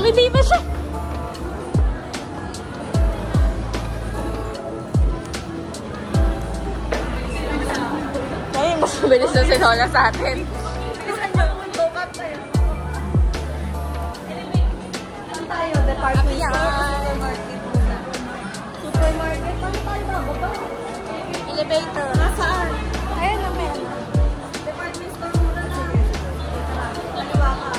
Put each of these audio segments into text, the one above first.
Hindi pa siya. Ay, mas mabilis na si Lola sa atin. Tayo, department store. Supermarket. Paano tayo bababa? Elevator. Nasaan? Ayun lang meron. Department store muna na. Kaliwa ka.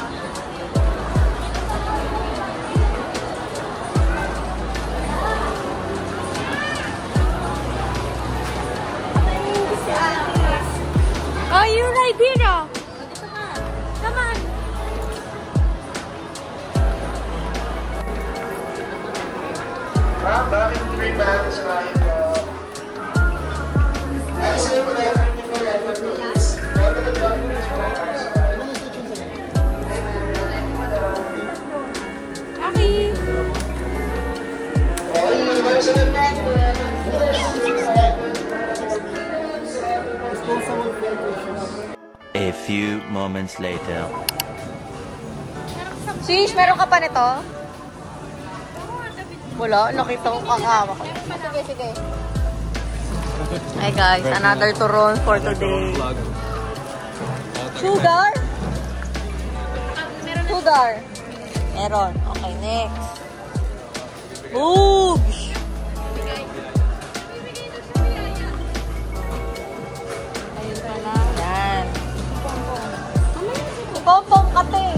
Oh, you're right here now. Come on. Bakit 3 months na ito? Actually, wala yung please. Welcome to the documents for our Okay. A few moments later. Shish, meron ka pa nito? Wala, nakita ko kakawak. Sige, sige. Hi guys, another turon for today. Sugar? Sugar? Meron. Okay, next. Boogs! Ayun ka na. Yan. Pompom kate.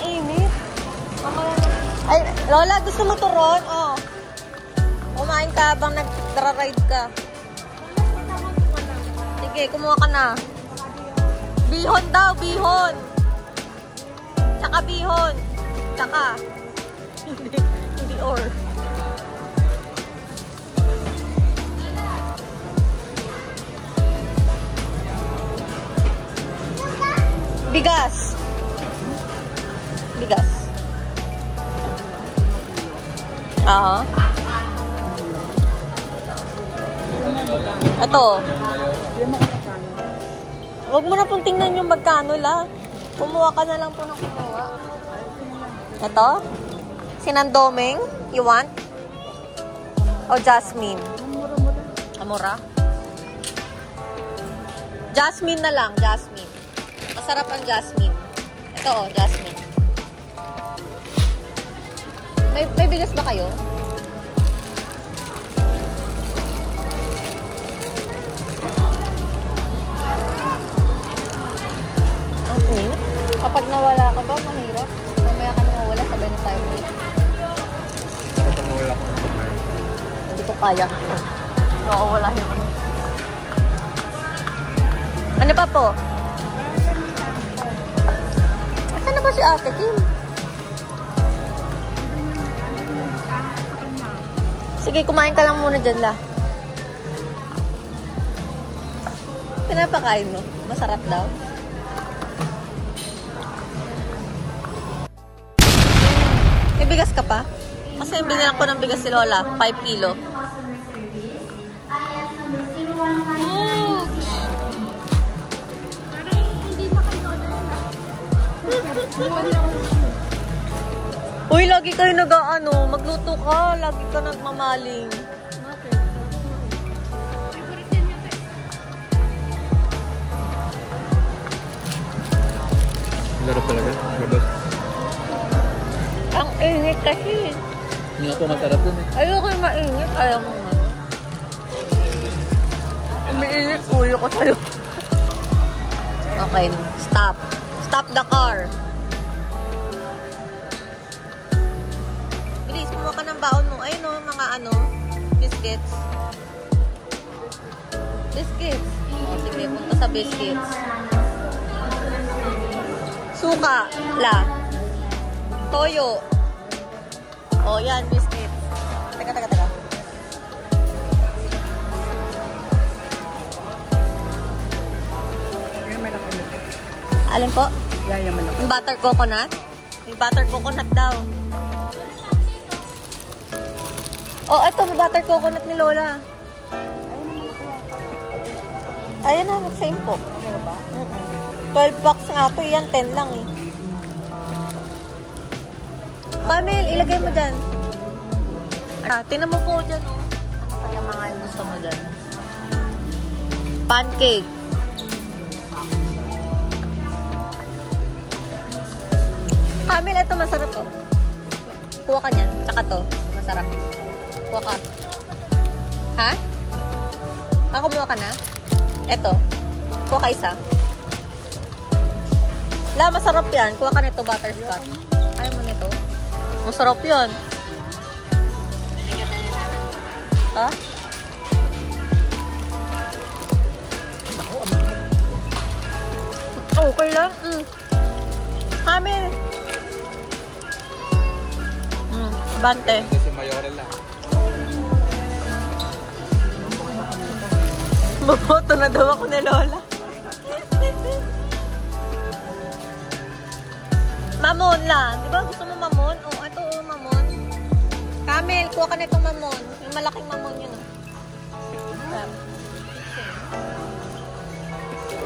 Init. Ay, Lola, gusto mo turon? Oh. Kumain ka habang nag-ride ka. Sige, kumuha ka na. Bihon daw, bihon. Tsaka bihon. Tsaka. Hindi or. Bigas. Bigas. Oo. Ito. Huwag mo na pong tingnan yung magkano la. Kumuha ka na lang po ng kumuha. Ito? Sinandoming? You want? O jasmine? Amura? Jasmine na lang, jasmine. Masarap ang jasmine. Ito oh, jasmine. May bigas ba kayo? Okay. Kapag nawala ka ba, mahirap. Mamaya ka na mawala, sabay na tayo. Kapag nawala ko. Hindi ko kaya. Oo, wala yun. Ano pa po? Asan na ba si Ate Kim? Sige, kumain ka lang muna dyan la. Pinapakain mo. Masarap daw. May bigas ka pa? Kasi binilang ko ng bigas si Lola. 5 kilo. Uy, lagi kayo nag-ano, magluto ka, lagi ka nagmamaling. Laro talaga, babas. Ang init kasi. Hindi nga po masarap dun eh. Ayoko yung mainit, ayaw mo nga. Umiinit ulo ko sa'yo. Okay, stop. Stop the car. Bilis, kumuha ka ng baon mo. Ayun o, mga ano, biscuits. Biscuits. O, sige, punta sa biscuits. Suka, la. Toyo. O, yan, biscuits. Teka. Alin po? Yayaman ako. Yung butter coconut? Yung butter coconut daw. Oh, ito, butter coconut ni Lola. Ayan na, same po. 12 bucks nga to. Yan, 10 lang eh. Camel, ilagay mo dyan. Tinan mo po dyan, oh. Ano kaya mga gusto mo dyan? Pancake. Camel, ito masarap to. Kuha ka niyan. Tsaka to. Masarap. Kuha ka. Ha? Kumuha ka na? Ito. Kuha ka isa. Masarap yan. Kuha ka nito, butterscotch. Ayaw mo nito. Masarap yan. Ha? Okay lang. Camel. Bante. Kasi mayoral lang. Boboto na daw ako ni Lola. Mamon lang. Di ba gusto mo mamon? Oo, ito mamon. Camel, kuha ka na itong mamon. Yung malaking mamon yun.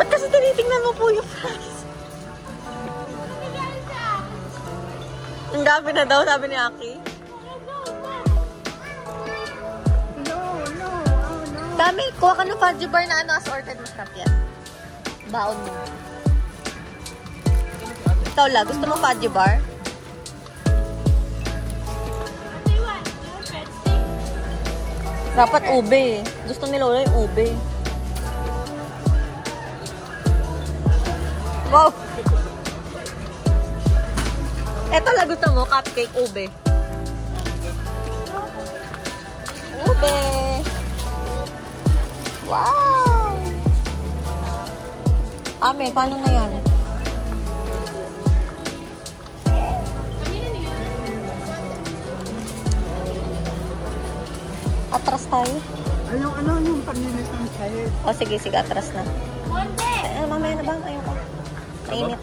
Ba't kasi tinitingnan mo po yung price? Ang gabi na daw, sabi ni Aki. Camel, kuha ka ng fudgy bar na ano, assorted masarap yan. Baon mo. Ikaw la, gusto mo fudgy bar? Dapat ube. Gusto ni Lola yung ube. Wow! Eto lang gusto mo, cupcake, ube. Ube! Wow! Ame, paano na yan? Atras tayo. Ano yung paglinis ng chair? O, sige, atras na. Mamaya na ba? Ayoko. Mainit.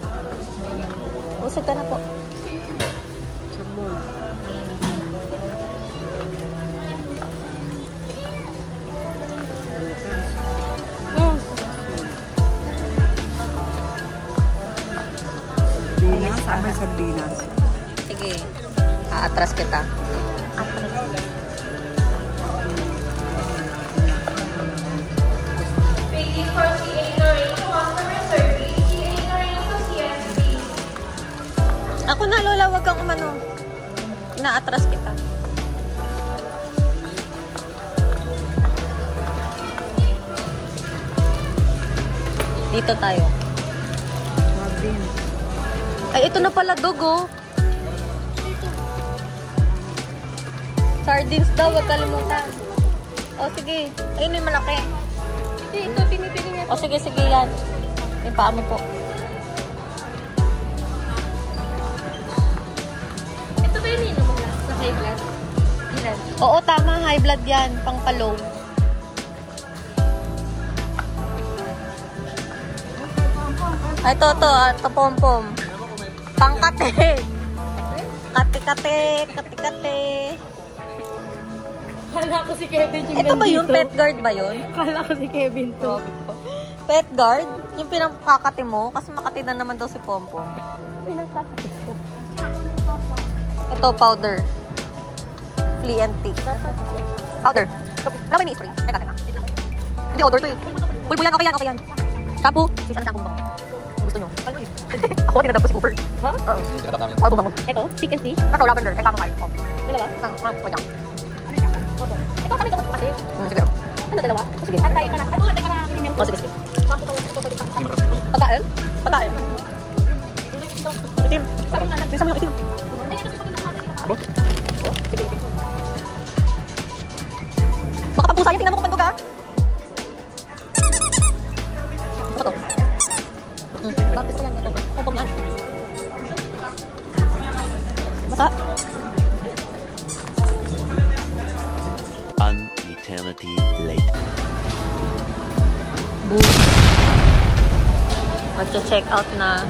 Usog ka na po. Sabay sardinas. Sige. Atras kita. Ako na, Lola, wag kang umano. Naatras kita. Dito tayo. Ay, ito na pala, dugo. Sardines daw, wag kalimutan. O, sige. Ayun yung malaki. Ito, pinipili niya. O, sige, yan. Yung paa mo po. Ito ba yung ininom mo sa high blood? Ilan? Oo, tama. High blood yan. Pang-palow. Ay, ito, pom-pom. Pangkate. Kate-kate. Kala ko si Kevin yung Ito ba yun? Pet guard ba yun? Kala ko si Kevin to. Pet guard? Yung pinakakate mo? Kasi makati na naman daw si Pompom. Pinagkakapit ko. Ito, powder. Flea and tick. Powder. Wala ba ni-spray? Teka. Hindi, odor to eh. Bulbulan, okay yan. Shampoo. Sis, ano shampoo ba? Gusto nyo? Ako, tinadap ko si Cooper. Ha? Oo. Nakatapangin. Album mo. Ito, chicken fish. Ito, lavender. Teka mo kayo. Dalawa? O, dyan. Ito kami dapat kasi. Sige. Ano dalawa? Sige. At tayo ka na. Ano, teka na. O, sige. Pagkain? Itim. Bisa mo yung itim. Abo? Baka papusa yan. Tingnan mo kung pandog ha. Ano to? Bakit gusto yan? Pompom yan. Basta. An eternity later. Boom. Mag-check out na.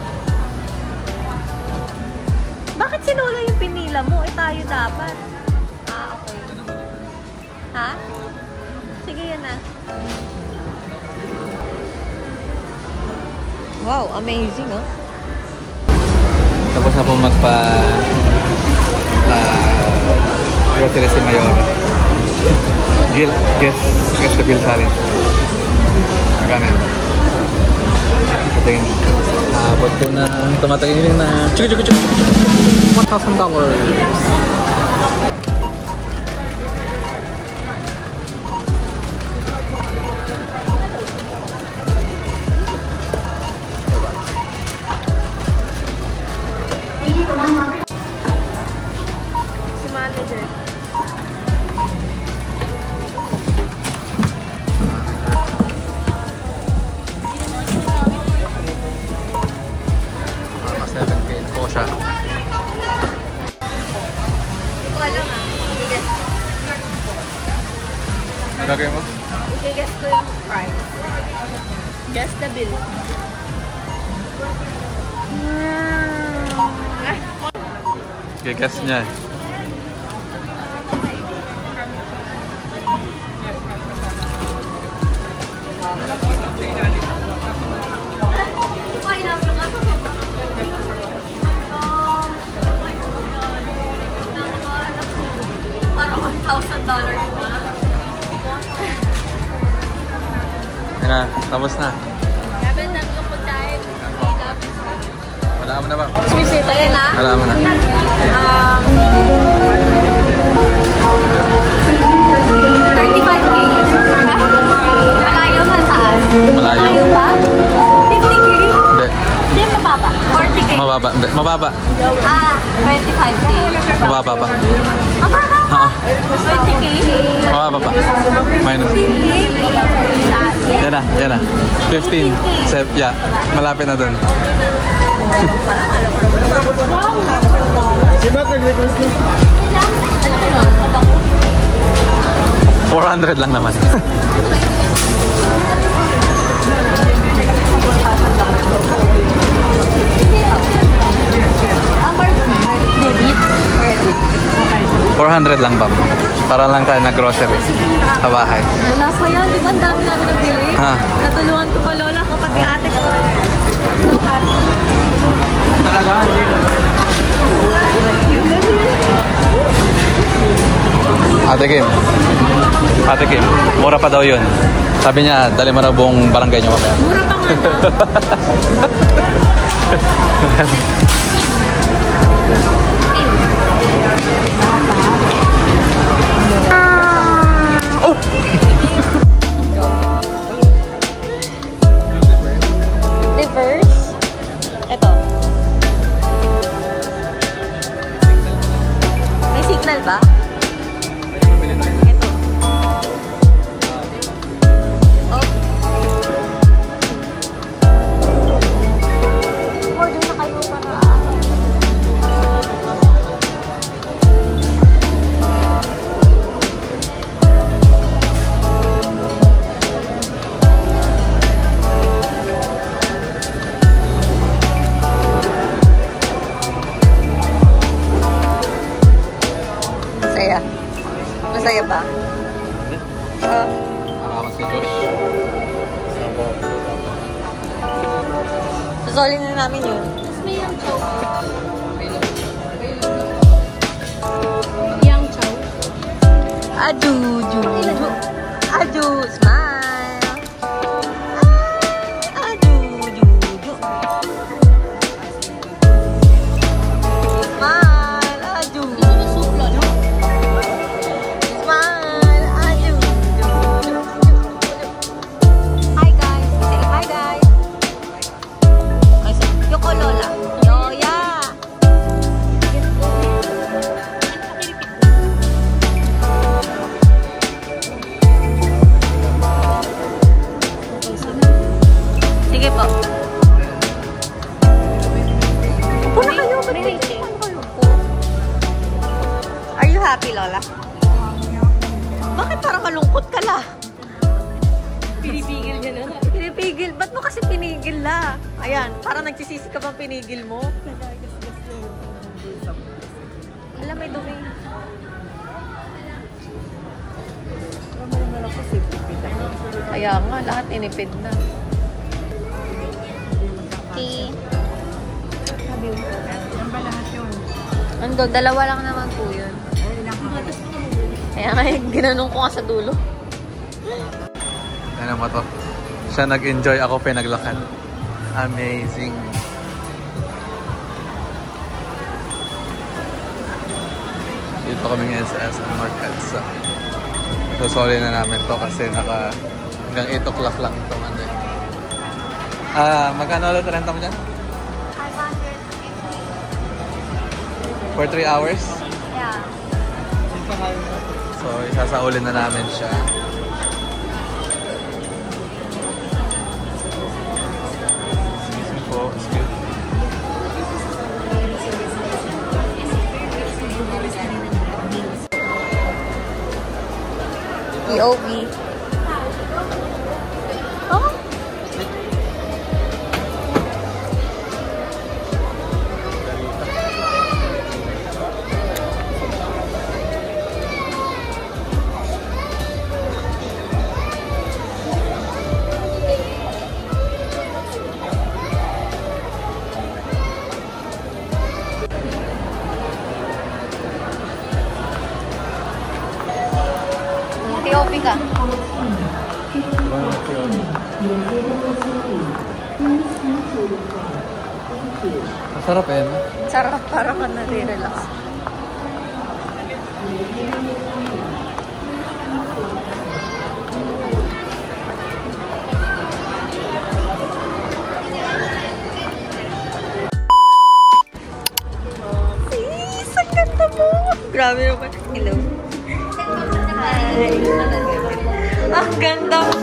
Bakit si Lola yung pinila mo? Eh, tayo dapat. Okay. Ha? Sige, yan na. Wow, amazing, oh. Tapos na po grocery si Mayor. Guess the bill sa rin. Magamin. Tingin. Abot po na tumatagin na $1,000. Si manager. Mga 7K po siya. Wala nga. Guess. Ano gagawin mo? I-guess ko yung price. Guess the bill. Guess niya. $1,000. Yan na, tapos na. Sabi na ko pagkain. Wala mo na ba? Sumisita yan, ha? Wala mo na. 35K. Malayo man saan? Malayo. ba? 50K? Hindi. Hindi, mababa. 40K. Mababa. Hindi. Mababa. 25K. Mababa pa. Mababa? Oo. 20K? Mababa pa. Minus. Yan na. Yan na. 15. Yeah. Malapit na dun. $400 lang naman. $400 lang ba? Para lang tayo nag-grocery sa bahay. Wala pa yan. Di ba ang dami namin nabili? Ha? Natulungan ko pa, Lola, kapag ate ko. Ate Kim, mura pa daw yun. Sabi niya, dali mo na buong barangay niyo mamaya. Mura pa nga na. Reverse. Ito. May signal ba? Ito. Oh. Order na kayo para. Masaya. Masaya ba? Nakakamas si Josh. Susolin na namin yun. May yang chow. Yang chow. Adu, adu, smile. Adu, smile, adu. Smile, adu. Hi guys, say hi guys. Yoko Lola. Yoya. Sige po. Upo na kayo. Ba't may iwan kayo po? Are you happy, Lola? Bakit parang malungkot ka la? Pinipigil niya na. Pinipigil? Ba't mo kasi pinigil la? Ayan, parang nagsisisi ka bang pinigil mo? Alam, may dumi. Kaya nga, lahat inipid na. Cookie. Ando, dalawa lang naman po yun. Kaya nga, ginanong ko nga sa dulo. Ano mo to? Siya nag-enjoy, ako pinaglakad. Amazing. Dito kami ngayon sa SM Market. So sorry na namin to kasi hanggang 8 o'clock lang ito Monday. Magkano ulit renta mo dyan? 550. For 3 hours? Yeah. So isasaulin na namin siya. Excuse me po. Excuse me. POV. Oh? POV ka. Masarap eh. Sarap, parang ka nare-relax. Sis, ang ganda mo! Grabe naman. Hello. Hi. Ang ganda mo.